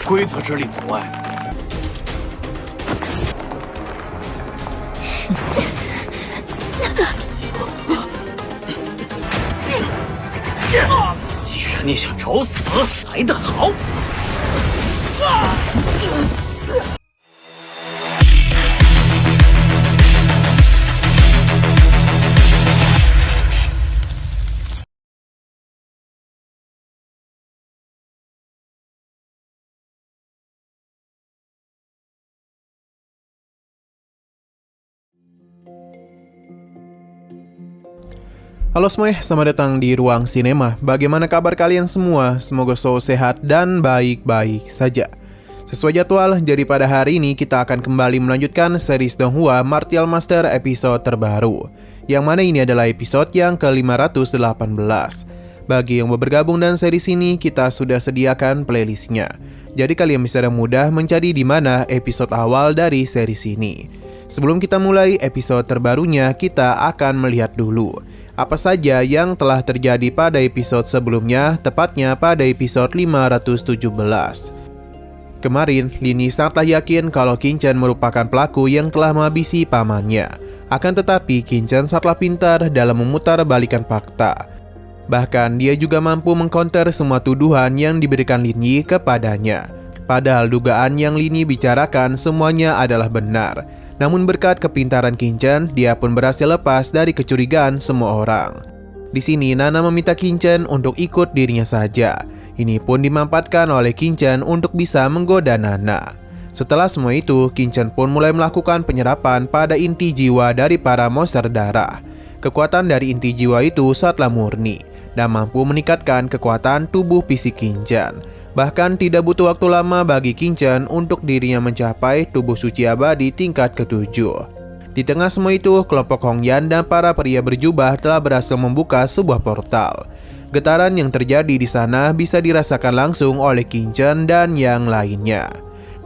规则之力阻碍。既然你想找死，来得好！Halo semuanya, selamat datang di Ruang Sinema. Bagaimana kabar kalian semua? Semoga selalu sehat dan baik-baik saja. Sesuai jadwal, jadi pada hari ini kita akan kembali melanjutkan series Donghua Martial Master episode terbaru, yang mana ini adalah episode yang ke-518. Bagi yang mau bergabung dan series ini, kita sudah sediakan playlistnya. Jadi kalian bisa dengan mudah mencari di mana episode awal dari series ini. Sebelum kita mulai episode terbarunya, kita akan melihat dulu apa saja yang telah terjadi pada episode sebelumnya, tepatnya pada episode 517. Kemarin, Lini sangatlah yakin kalau Qin-chan merupakan pelaku yang telah menghabisi pamannya. Akan tetapi, Qin-chan sangatlah pintar dalam memutar balikan fakta. Bahkan, dia juga mampu mengcounter semua tuduhan yang diberikan Lini kepadanya. Padahal dugaan yang Lini bicarakan semuanya adalah benar. Namun berkat kepintaran Qin-chan, dia pun berhasil lepas dari kecurigaan semua orang. Di sini Nana meminta Qin-chan untuk ikut dirinya saja. Ini pun dimanfaatkan oleh Qin-chan untuk bisa menggoda Nana. Setelah semua itu, Qin-chan pun mulai melakukan penyerapan pada inti jiwa dari para monster darah. Kekuatan dari inti jiwa itu sangatlah murni dan mampu meningkatkan kekuatan tubuh fisik Qin-chan. Bahkan tidak butuh waktu lama bagi Qin-chan untuk dirinya mencapai tubuh suci abadi tingkat ke-7. Di tengah semua itu, kelompok Hongyan dan para pria berjubah telah berhasil membuka sebuah portal. Getaran yang terjadi di sana bisa dirasakan langsung oleh Qin-chan dan yang lainnya.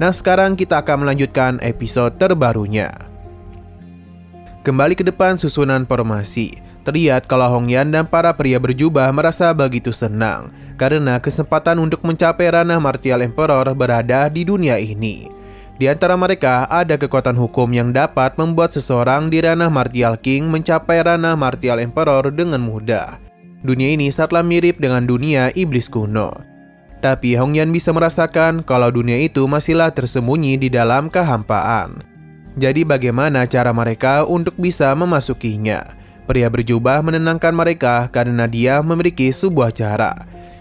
Nah, sekarang kita akan melanjutkan episode terbarunya. Kembali ke depan susunan formasi. Terlihat kalau Hongyan dan para pria berjubah merasa begitu senang karena kesempatan untuk mencapai ranah Martial Emperor berada di dunia ini. Di antara mereka ada kekuatan hukum yang dapat membuat seseorang di ranah Martial King mencapai ranah Martial Emperor dengan mudah. Dunia ini sangatlah mirip dengan dunia iblis kuno. Tapi Hongyan bisa merasakan kalau dunia itu masihlah tersembunyi di dalam kehampaan. Jadi bagaimana cara mereka untuk bisa memasukinya? Pria berjubah menenangkan mereka karena dia memiliki sebuah cara.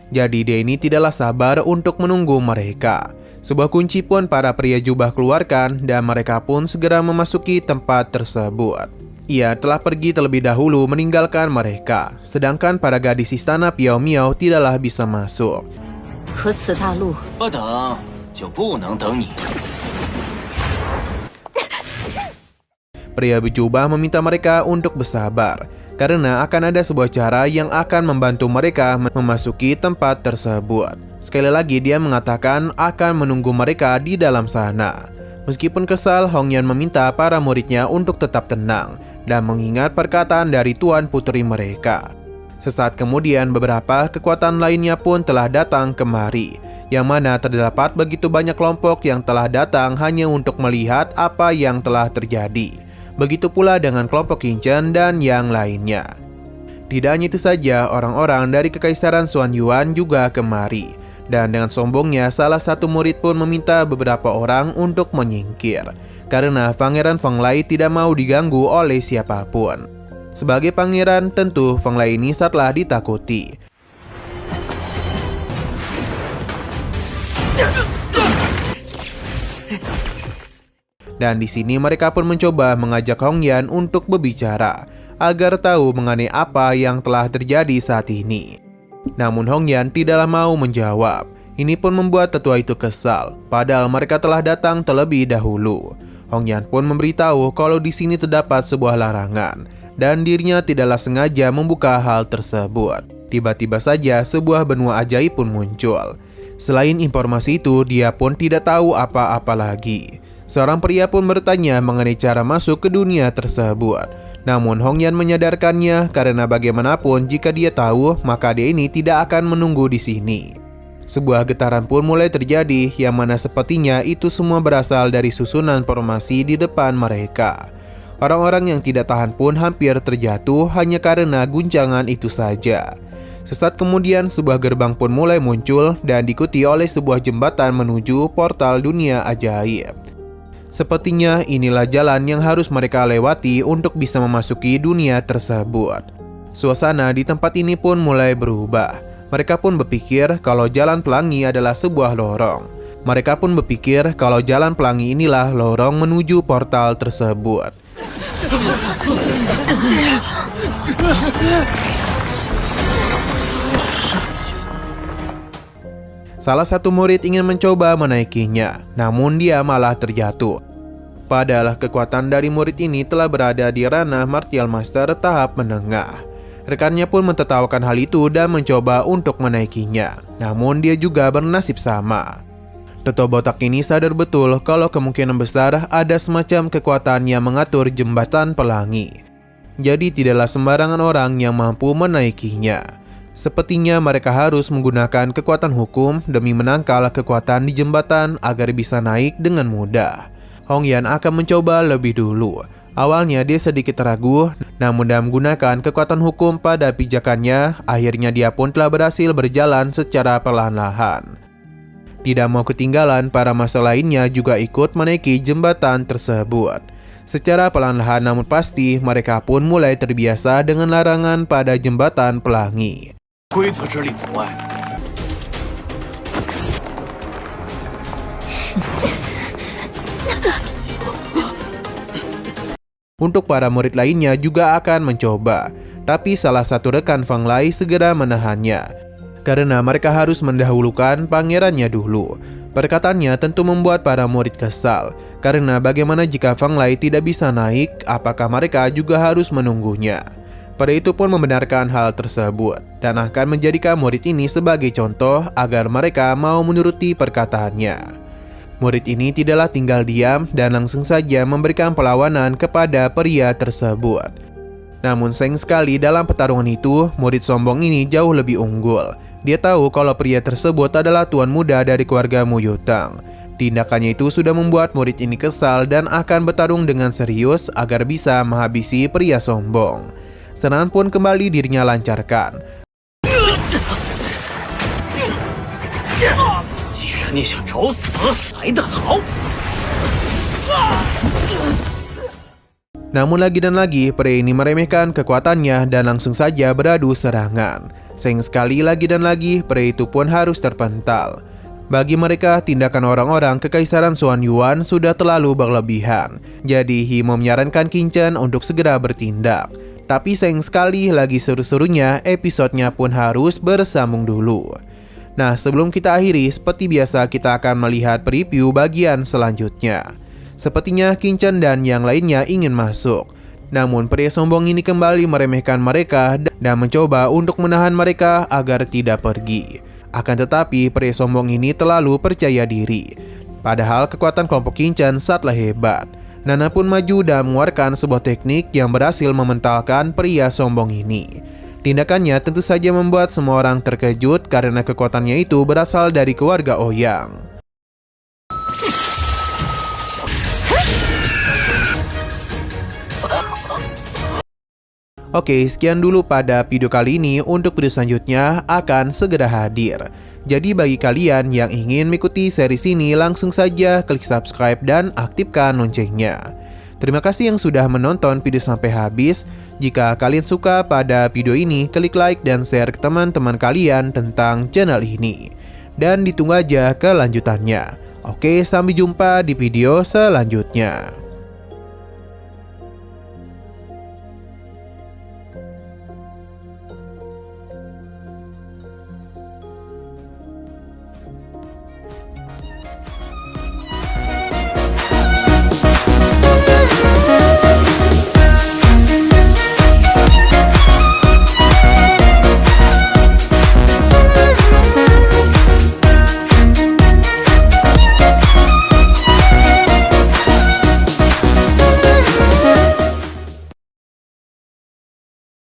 Jadi dia ini tidaklah sabar untuk menunggu mereka. Sebuah kunci pun para pria jubah keluarkan dan mereka pun segera memasuki tempat tersebut. Ia telah pergi terlebih dahulu meninggalkan mereka. Sedangkan para gadis istana Piao Miao tidaklah bisa masuk. Pria berjubah meminta mereka untuk bersabar, karena akan ada sebuah cara yang akan membantu mereka memasuki tempat tersebut. Sekali lagi dia mengatakan akan menunggu mereka di dalam sana. Meskipun kesal, Hongyan meminta para muridnya untuk tetap tenang dan mengingat perkataan dari Tuan Putri mereka. Sesaat kemudian beberapa kekuatan lainnya pun telah datang kemari, yang mana terdapat begitu banyak kelompok yang telah datang hanya untuk melihat apa yang telah terjadi. Begitu pula dengan kelompok Qin-chan dan yang lainnya. Tidak hanya itu saja, orang-orang dari Kekaisaran Xuan Yuan juga kemari. Dan dengan sombongnya, salah satu murid pun meminta beberapa orang untuk menyingkir. Karena Pangeran Feng Lei tidak mau diganggu oleh siapapun. Sebagai pangeran, tentu Feng Lei ini sangatlah ditakuti. Dan di sini mereka pun mencoba mengajak Hongyan untuk berbicara agar tahu mengenai apa yang telah terjadi saat ini. Namun Hongyan tidaklah mau menjawab. Ini pun membuat tetua itu kesal, padahal mereka telah datang terlebih dahulu. Hongyan pun memberitahu kalau di sini terdapat sebuah larangan dan dirinya tidaklah sengaja membuka hal tersebut. Tiba-tiba saja sebuah benua ajaib pun muncul. Selain informasi itu, dia pun tidak tahu apa-apa lagi. Seorang pria pun bertanya mengenai cara masuk ke dunia tersebut. Namun Hongyan menyadarkannya karena bagaimanapun jika dia tahu, maka dia ini tidak akan menunggu di sini. Sebuah getaran pun mulai terjadi, yang mana sepertinya itu semua berasal dari susunan formasi di depan mereka. Orang-orang yang tidak tahan pun hampir terjatuh hanya karena guncangan itu saja. Sesaat kemudian sebuah gerbang pun mulai muncul dan diikuti oleh sebuah jembatan menuju portal dunia ajaib. Sepertinya inilah jalan yang harus mereka lewati untuk bisa memasuki dunia tersebut. Suasana di tempat ini pun mulai berubah. Mereka pun berpikir kalau jalan pelangi adalah sebuah lorong. Mereka pun berpikir kalau jalan pelangi inilah lorong menuju portal tersebut. Salah satu murid ingin mencoba menaikinya, namun dia malah terjatuh. Padahal kekuatan dari murid ini telah berada di ranah Martial Master tahap menengah. Rekannya pun mentertawakan hal itu dan mencoba untuk menaikinya, namun dia juga bernasib sama. Toto botak ini sadar betul kalau kemungkinan besar ada semacam kekuatan yang mengatur jembatan pelangi. Jadi tidaklah sembarangan orang yang mampu menaikinya. Sepertinya mereka harus menggunakan kekuatan hukum demi menangkal kekuatan di jembatan agar bisa naik dengan mudah. Hong Yan akan mencoba lebih dulu. Awalnya dia sedikit ragu, namun dengan menggunakan kekuatan hukum pada pijakannya, akhirnya dia pun telah berhasil berjalan secara perlahan-lahan. Tidak mau ketinggalan, para masa lainnya juga ikut menaiki jembatan tersebut. Secara perlahan-lahan namun pasti, mereka pun mulai terbiasa dengan larangan pada jembatan pelangi. Untuk para murid lainnya juga akan mencoba, tapi salah satu rekan Fang Lai segera menahannya. Karena mereka harus mendahulukan pangerannya dulu. Perkataannya tentu membuat para murid kesal, karena bagaimana jika Fang Lai tidak bisa naik, apakah mereka juga harus menunggunya? Pada itu pun membenarkan hal tersebut, dan akan menjadikan murid ini sebagai contoh agar mereka mau menuruti perkataannya. Murid ini tidaklah tinggal diam dan langsung saja memberikan perlawanan kepada pria tersebut. Namun sayang sekali dalam pertarungan itu, murid sombong ini jauh lebih unggul. Dia tahu kalau pria tersebut adalah tuan muda dari keluarga Mu Yutang. Tindakannya itu sudah membuat murid ini kesal dan akan bertarung dengan serius agar bisa menghabisi pria sombong. Serangan pun kembali dirinya lancarkan. Namun lagi dan lagi, pria ini meremehkan kekuatannya dan langsung saja beradu serangan. Sayang sekali lagi dan lagi, pria itu pun harus terpental. Bagi mereka, tindakan orang-orang Kekaisaran Xuan Yuan sudah terlalu berlebihan. Jadi, Himo menyarankan Qin untuk segera bertindak. Tapi sayang sekali lagi seru-serunya, episodenya pun harus bersambung dulu. Nah, sebelum kita akhiri, seperti biasa kita akan melihat preview bagian selanjutnya. Sepertinya Qin dan yang lainnya ingin masuk. Namun pria sombong ini kembali meremehkan mereka dan mencoba untuk menahan mereka agar tidak pergi. Akan tetapi pria sombong ini terlalu percaya diri. Padahal kekuatan kelompok Qin sangatlah hebat. Nana pun maju dan mengeluarkan sebuah teknik yang berhasil mementalkan pria sombong ini. Tindakannya tentu saja membuat semua orang terkejut karena kekuatannya itu berasal dari keluarga Ouyang. Oke, sekian dulu pada video kali ini. Untuk video selanjutnya akan segera hadir. Jadi bagi kalian yang ingin mengikuti series ini, langsung saja klik subscribe dan aktifkan loncengnya. Terima kasih yang sudah menonton video sampai habis. Jika kalian suka pada video ini, klik like dan share ke teman-teman kalian tentang channel ini. Dan ditunggu aja kelanjutannya. Oke, sampai jumpa di video selanjutnya.